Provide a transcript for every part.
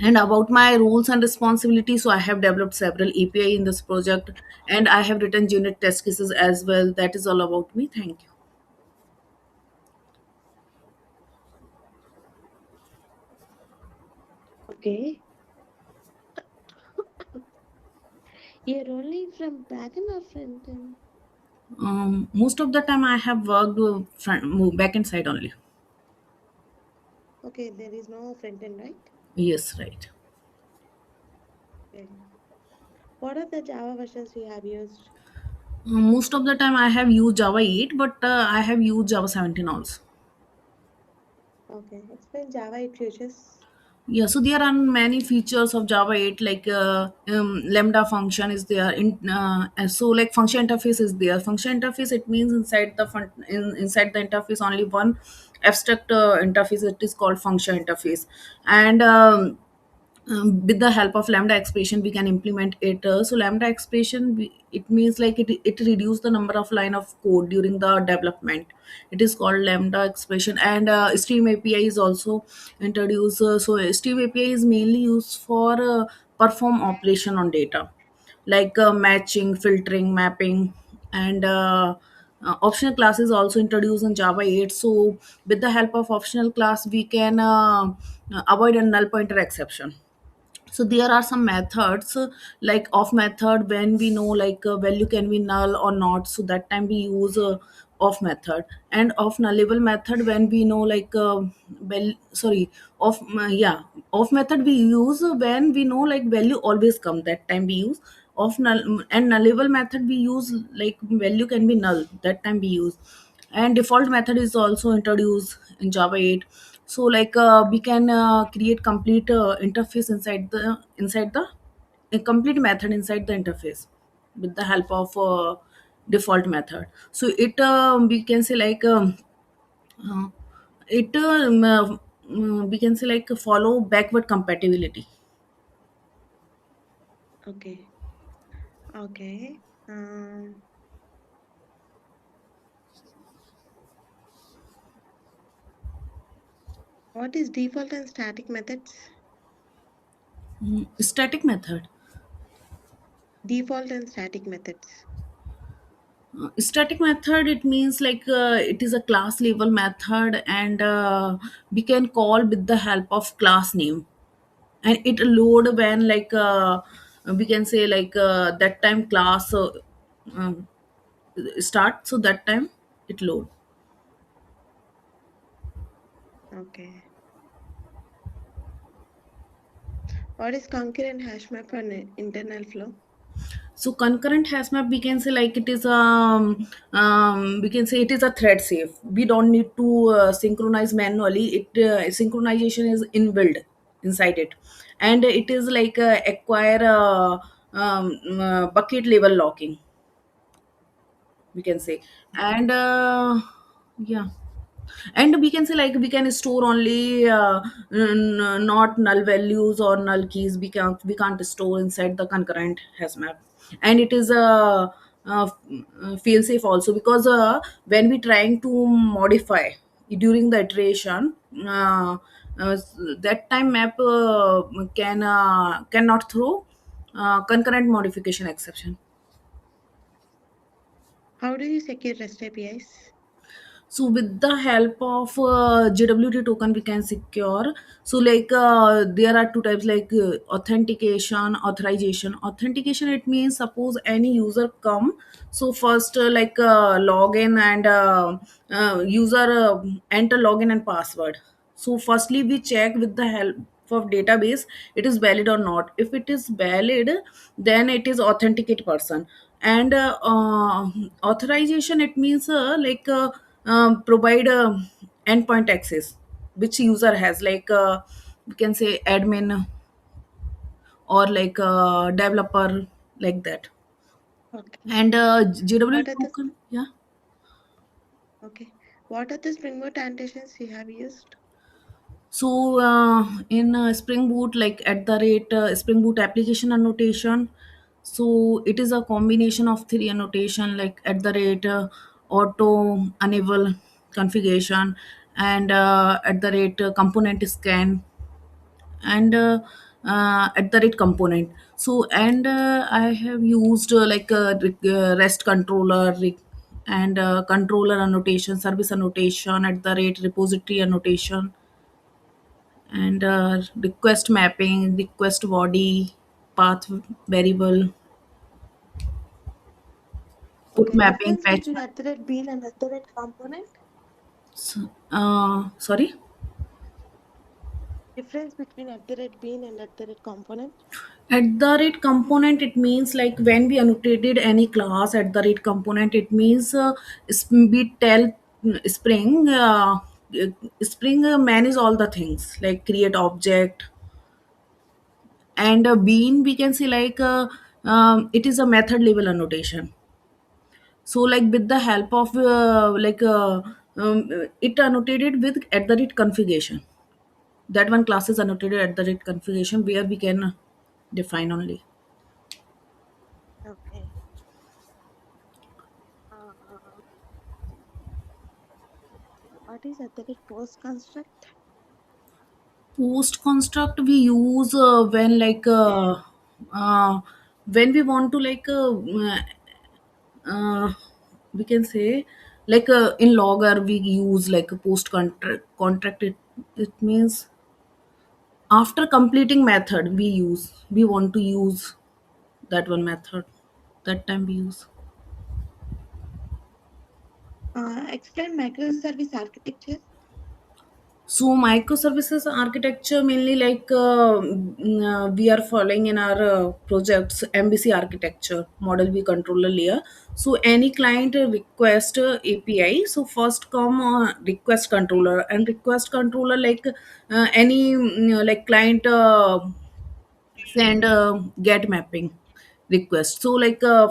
And about my roles and responsibilities, so I have developed several API in this project, and I have written unit test cases as well. That is all about me. Thank you. Okay. You're only from backend or front end? Most of the time I have worked back end side only. Okay, there is no front end, right? Yes, right. Okay. What are the Java versions you have used? Most of the time I have used Java 8, but I have used Java 17 also. Okay, explain Java 8 features. Yeah, so there are many features of Java 8, like Lambda function is there. And so like function interface is there. Function interface, it means inside the interface only one abstract interface. It is called function interface, and with the help of lambda expression we can implement it. So lambda expression, it means like it reduce the number of line of code during the development. It is called lambda expression. And stream api is also introduced. So stream api is mainly used for perform operation on data, like matching, filtering, mapping. And optional class is also introduced in Java 8. So with the help of optional class we can avoid a null pointer exception. So there are some methods, like off method, when we know like value can be null or not, so that time we use off method. And off nullable method, when we know like well sorry off yeah off method we use when we know like value always come, that time we use off null. And nullable method we use like value can be null, that time we use. And default method is also introduced in Java 8. So like we can create complete interface inside the a complete method inside the interface with the help of default method. So it we can say like uh, it we can say like follow backward compatibility. Okay. Okay. What is default and static methods? Static method. Default and static methods. Static method, it means like it is a class level method, and we can call with the help of class name. And it load when like we can say like that time class um, start, so that time it load. Okay. What is concurrent hash map and internal flow? So concurrent hash map, we can say like it is we can say it is a thread safe. We don't need to synchronize manually. It synchronization is inbuilt inside it. And it is like acquire bucket level locking, we can say. And yeah, and we can say like we can store only not null values or null keys. We can't store inside the concurrent hash map. And it is fail safe also, because when we trying to modify during the iteration, uh, uh, that time map cannot throw concurrent modification exception. How do you secure REST APIs? So with the help of JWT token, we can secure. So like there are two types, like authentication, authorization. Authentication, it means suppose any user come. So first like login and user enter login and password. So firstly we check with the help of database it is valid or not. If it is valid, then it is authenticate person. And authorization, it means like provide endpoint access which user has, like we can say admin or like developer, like that. Okay. And JW What are the token, yeah. okay? What are the Spring Boot annotations you have used? So in Spring Boot, like at the rate Spring Boot application annotation. So it is a combination of three annotation, like at the rate auto enable configuration, and at the rate component scan. And at the rate component. So and I have used like a rest controller and controller annotation, service annotation, at the rate repository annotation, and request mapping, request body, path variable, put Okay, mapping, difference patch between at the rate bean and at the rate component? sorry. Difference between at the rate bean and at the rate component? At the rate component, it means like when we annotated any class at the rate component, it means we tell Spring, Spring manage all the things like create object, and bean we can say like it is a method level annotation. So like with the help of it annotated with at the rate configuration. That one class is annotated at the rate configuration where we can define only. Okay. Uh, what is at the rate post construct? Post construct we use uh, when we want to uh, we can say like in logger we use like a post contract. It means after completing method we want to use that one method, that time we use. Explain microservice architecture. So microservices architecture mainly we are following in our projects MBC architecture, model view controller layer. So any client request API. So first come request controller, and request controller any like client send get mapping request. So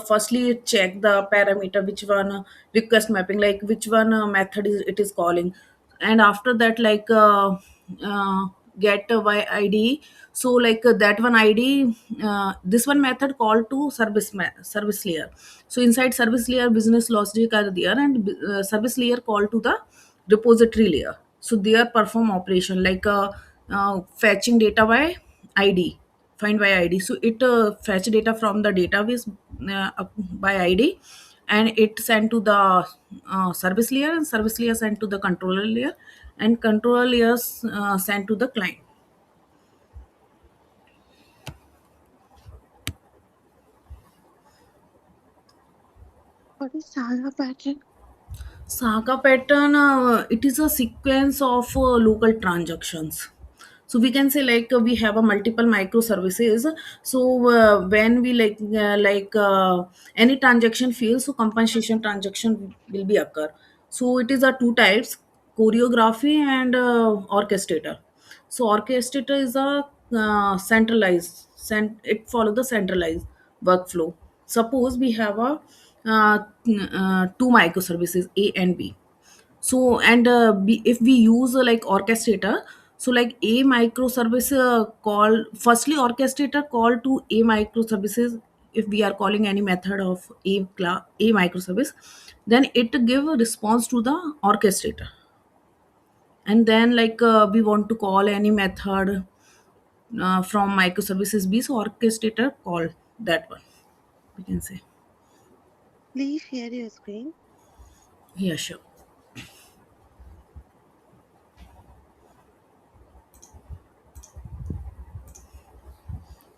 firstly check the parameter which one request mapping, like which one method is it is calling, and after that uh, get by id. So that one id, this one method called to service layer. So inside service layer business logic are there, and service layer call to the repository layer. So they are perform operation fetching data by id, find by id. So it fetch data from the database by id, and it sent to the service layer, and service layer sent to the controller layer, and controller layers sent to the client. What is Saga pattern? Saga pattern, it is a sequence of local transactions. So we can say we have a multiple microservices. So when we any transaction fails, so compensation transaction will be occur. So it is a two types: choreography and orchestrator. So orchestrator is a it follow the centralized workflow. Suppose we have a two microservices A and B. So and if we use orchestrator, so like a microservice call, firstly orchestrator call to a microservices. If we are calling any method of a microservice, then it give a response to the orchestrator. And then we want to call any method from microservices b, so orchestrator call that one, we can say. Please share your screen. Yeah, sure.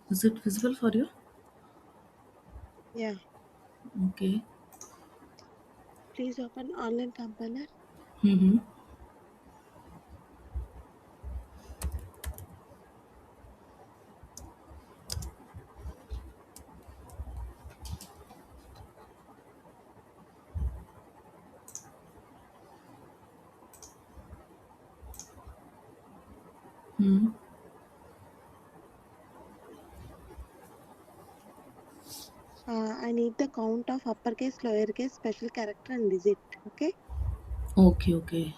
Is it visible for you? Yeah. Okay. Please open online compiler. Mm-hmm. Mm-hmm. I need the count of uppercase, lowercase, special character, and digit. Okay. Okay, okay.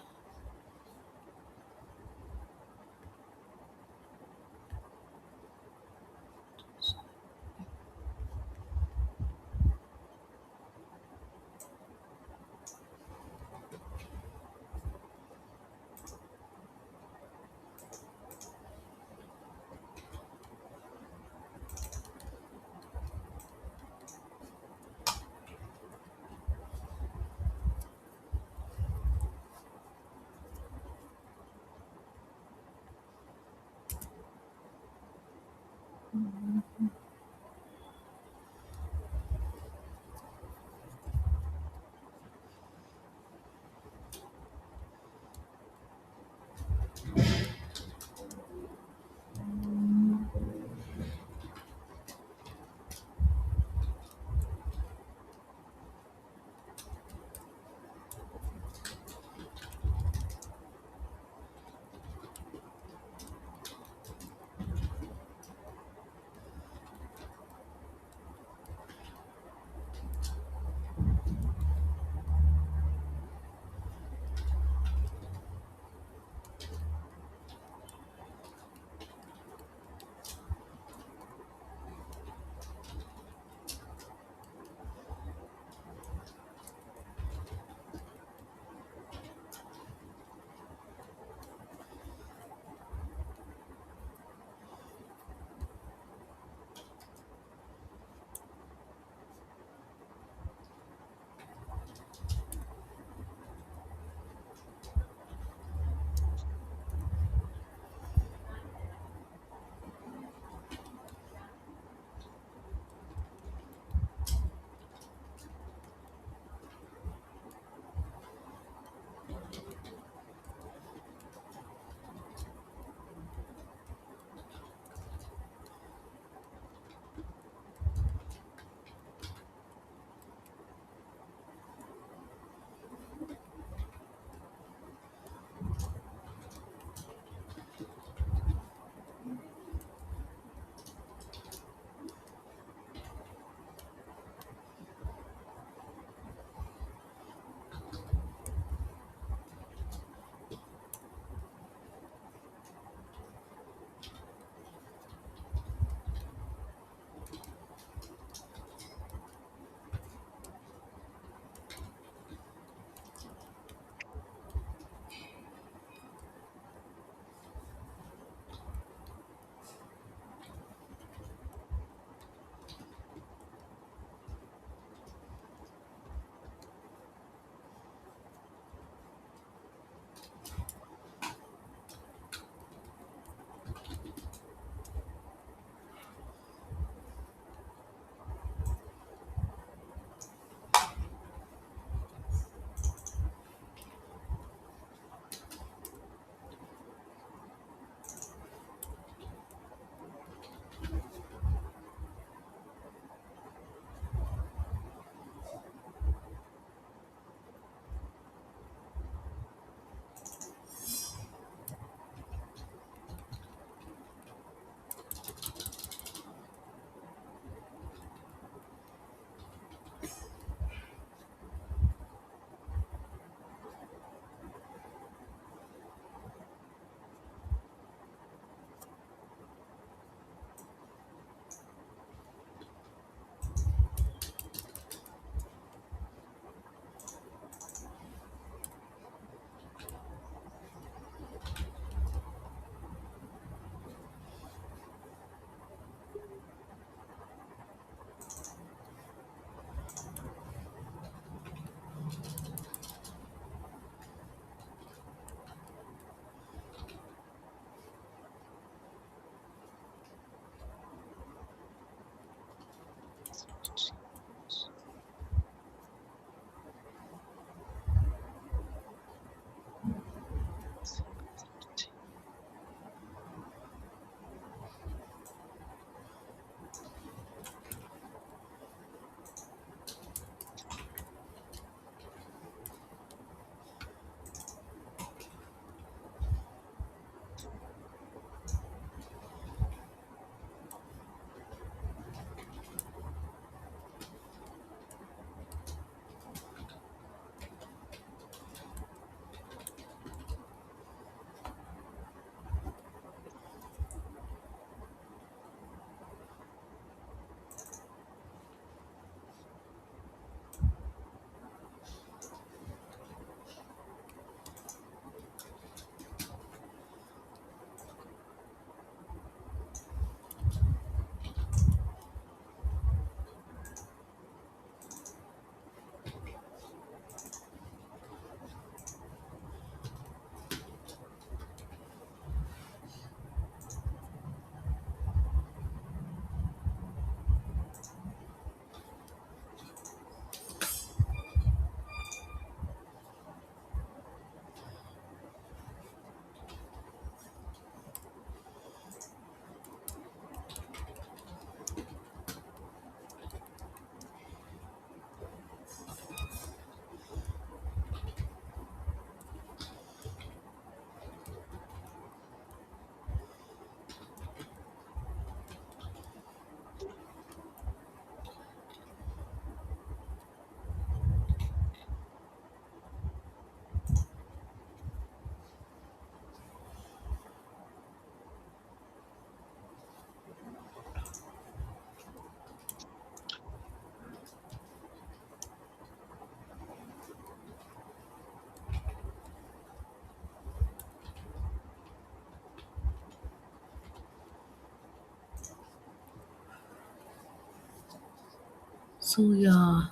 So yeah,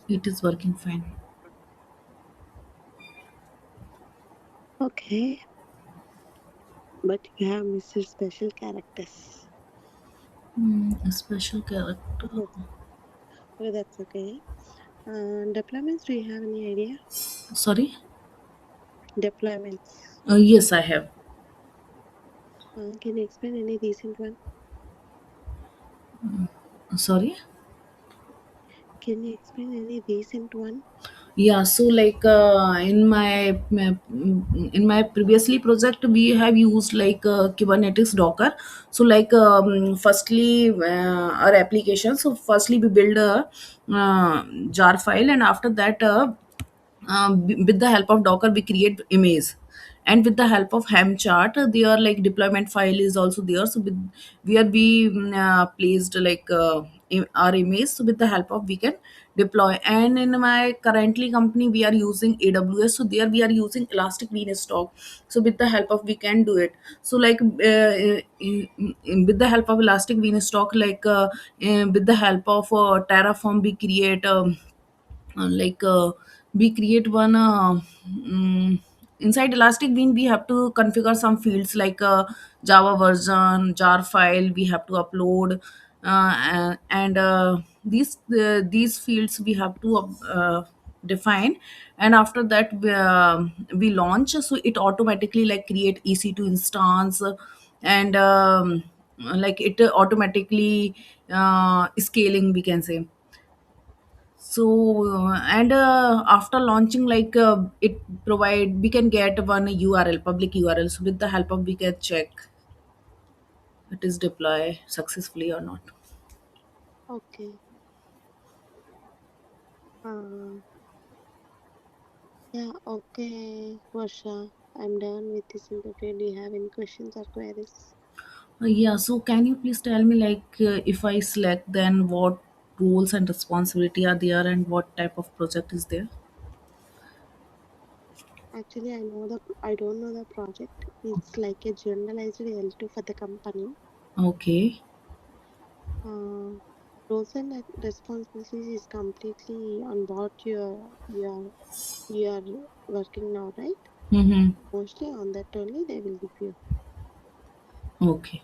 it is working fine. Okay, but you have Mr. Special Characters. A special character. That's, okay, that's okay. Deployments, do you have any idea? Sorry. Deployments. Yes, I have. Can you explain any recent one? Sorry. Can you explain any recent one? Yeah, so like in my previously project we have used like Kubernetes Docker. So like firstly our application, so firstly we build a jar file, and after that with the help of Docker we create image, and with the help of Helm chart their like deployment file is also there. So with where we placed like our image, so with the help of we can deploy. And in my currently company we are using AWS, so there we are using Elastic Beanstalk. So with the help of we can do it. So like with the help of Elastic Beanstalk, like with the help of Terraform we create like we create one inside Elastic Bean we have to configure some fields like Java version, jar file we have to upload, and these fields we have to define. And after that we launch, so it automatically like create EC2 instance, and like it automatically scaling we can say. So and after launching, like it provide we can get one URL, public URL, so with the help of we can check it is deploy successfully or not. Okay. Uh, yeah, okay, Varsha. I'm done with this interview. Do you have any questions or queries? Yeah, so can you please tell me like if I select, then what roles and responsibility are there and what type of project is there? Actually, I don't know the project. It's like a generalized L2 for the company. Okay. Uh, roles and responsibilities is completely on what you are working now, right? Mm-hmm. Mostly on that only they will give you. Okay.